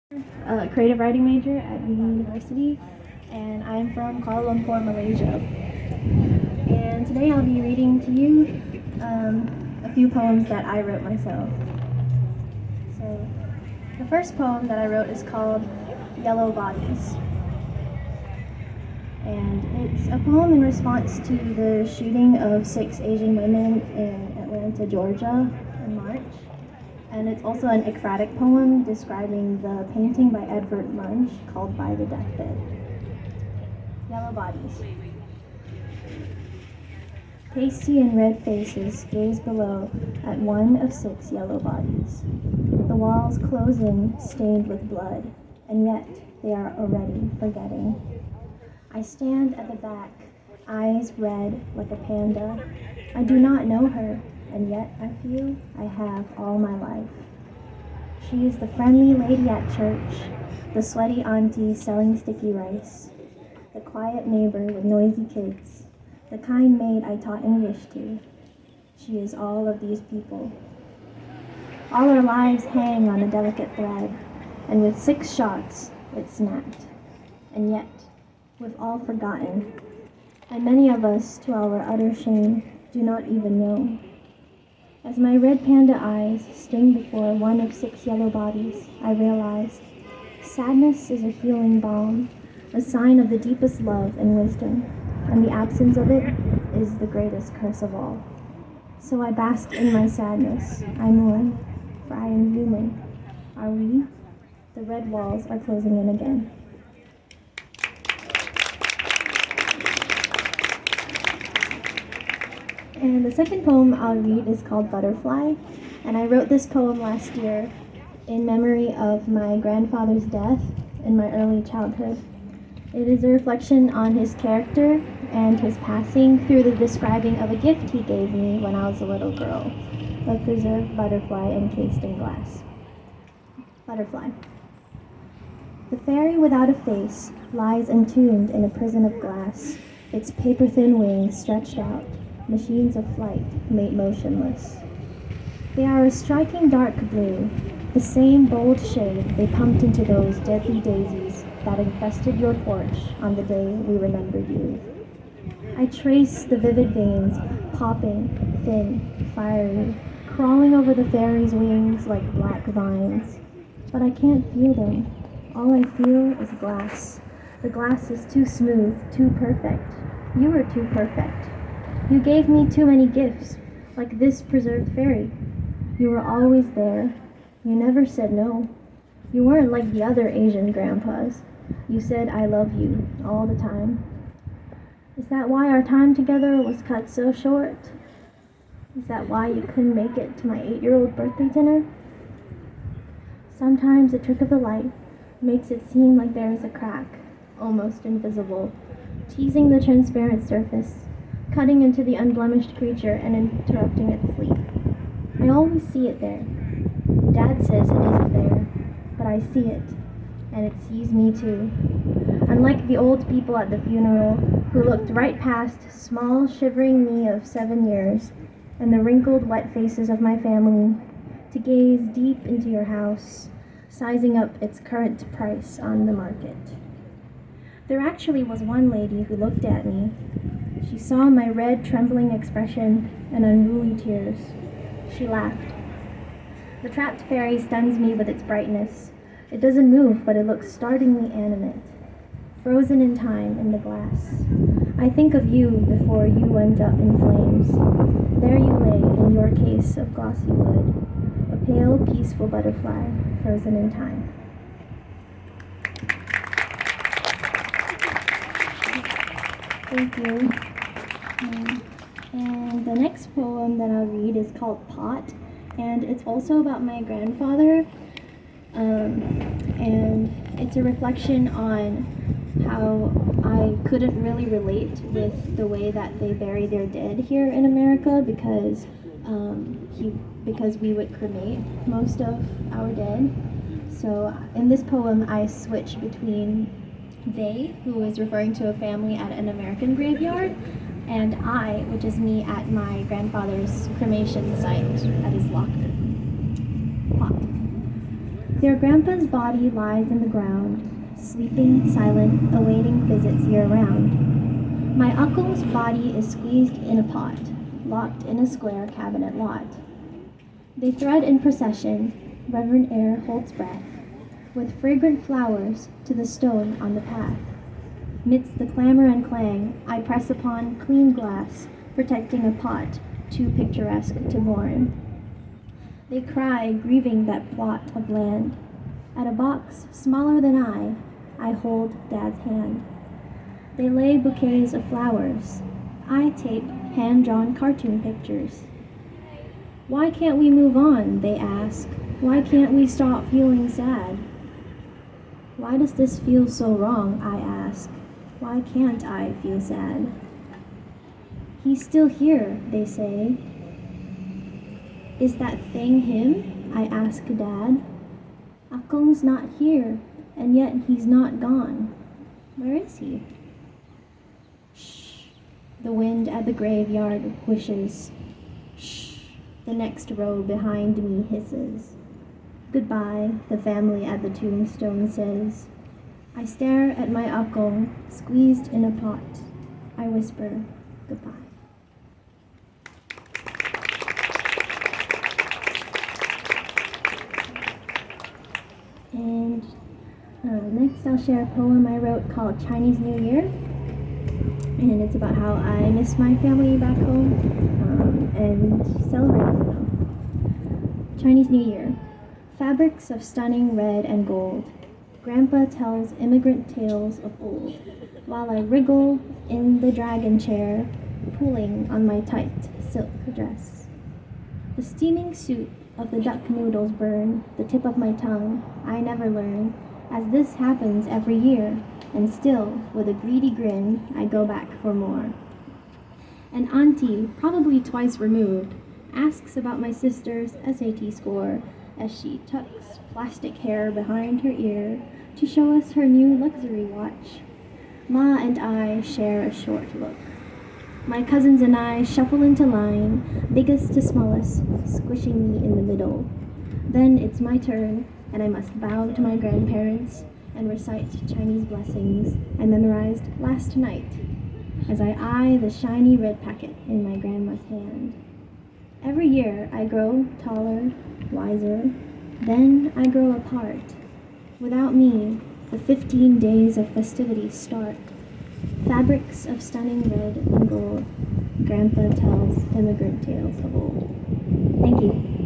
a creative writing major at University, and I'm from Kuala Lumpur, Malaysia. And today I'll be reading to you a few poems that I wrote myself. So, the first poem that I wrote is called Yellow Bodies. And it's a poem in response to the shooting of 6 Asian women in Atlanta, Georgia in March. And it's also an ekphrastic poem describing the painting by Edvard Munch called By the Deathbed. Yellow Bodies. Pasty and red faces gaze below at one of 6 yellow bodies. The walls close in, stained with blood, and yet they are already forgetting. I stand at the back, eyes red like a panda. I do not know her, and yet I feel I have all my life. She is the friendly lady at church, the sweaty auntie selling sticky rice, the quiet neighbor with noisy kids, the kind maid I taught English to. She is all of these people. All our lives hang on a delicate thread, and with 6 shots, it snapped. And yet, we've all forgotten, and many of us, to our utter shame, do not even know. As my red panda eyes sting before one of 6 yellow bodies, I realize sadness is a healing balm, a sign of the deepest love and wisdom, and the absence of it is the greatest curse of all. So I bask in my sadness, I mourn, for I am human. Are we? The red walls are closing in again. And the second poem I'll read is called Butterfly, and I wrote this poem last year in memory of my grandfather's death in my early childhood. It is a reflection on his character and his passing through the describing of a gift he gave me when I was a little girl, a preserved butterfly encased in glass. Butterfly. The fairy without a face lies entombed in a prison of glass, its paper-thin wings stretched out, machines of flight made motionless. They are a striking dark blue, the same bold shade they pumped into those deadly daisies that infested your porch on the day we remembered you. I trace the vivid veins, popping, thin, fiery, crawling over the fairy's wings like black vines. But I can't feel them. All I feel is glass. The glass is too smooth, too perfect. You are too perfect. You gave me too many gifts, like this preserved fairy. You were always there. You never said no. You weren't like the other Asian grandpas. You said I love you all the time. Is that why our time together was cut so short? Is that why you couldn't make it to my 8-year-old birthday dinner? Sometimes the trick of the light makes it seem like there is a crack, almost invisible, teasing the transparent surface, cutting into the unblemished creature and interrupting its sleep. I always see it there. Dad says it isn't there, but I see it, and it sees me too. Unlike the old people at the funeral who looked right past small, shivering me of 7 years and the wrinkled, wet faces of my family to gaze deep into your house, sizing up its current price on the market. There actually was one lady who looked at me. She saw my red, trembling expression and unruly tears. She laughed. The trapped fairy stuns me with its brightness. It doesn't move, but it looks startlingly animate, frozen in time in the glass. I think of you before you went up in flames. There you lay in your case of glossy wood, a pale, peaceful butterfly, frozen in time. Thank you. And the next poem that I'll read is called Pot, and it's also about my grandfather, and it's a reflection on how I couldn't really relate with the way that they bury their dead here in America because we would cremate most of our dead. So in this poem, I switch between they, who is referring to a family at an American graveyard, and I, which is me at my grandfather's cremation site at his locker. Pot. Their grandpa's body lies in the ground, sleeping, silent, awaiting visits year-round. My uncle's body is squeezed in a pot, locked in a square cabinet lot. They thread in procession, reverent air holds breath, with fragrant flowers to the stone on the path. Midst the clamor and clang, I press upon clean glass, protecting a pot too picturesque to mourn. They cry, grieving that plot of land. At a box smaller than I hold Dad's hand. They lay bouquets of flowers. I tape hand-drawn cartoon pictures. Why can't we move on, they ask. Why can't we stop feeling sad? Why does this feel so wrong, I ask. Why can't I feel sad? He's still here, they say. Is that thing him? I ask Dad. Akong's not here, and yet he's not gone. Where is he? Shh. The wind at the graveyard whishes. Shh. The next row behind me hisses. Goodbye, the family at the tombstone says. I stare at my akong, squeezed in a pot. I whisper, goodbye. And next I'll share a poem I wrote called Chinese New Year. And it's about how I miss my family back home and celebrate with them. Chinese New Year. Fabrics of stunning red and gold. Grandpa tells immigrant tales of old, while I wriggle in the dragon chair, pulling on my tight silk dress. The steaming soup of the duck noodles burn the tip of my tongue. I never learn, as this happens every year, and still, with a greedy grin, I go back for more. An auntie, probably twice removed, asks about my sister's SAT score as she tucks plastic hair behind her ear to show us her new luxury watch. Ma and I share a short look. My cousins and I shuffle into line, biggest to smallest, squishing me in the middle. Then it's my turn, and I must bow to my grandparents and recite Chinese blessings I memorized last night as I eye the shiny red packet in my grandma's hand. Every year I grow taller, wiser, then I grow apart. Without me, the 15 days of festivities start. Fabrics of stunning red and gold. Grandpa tells immigrant tales of old. Thank you.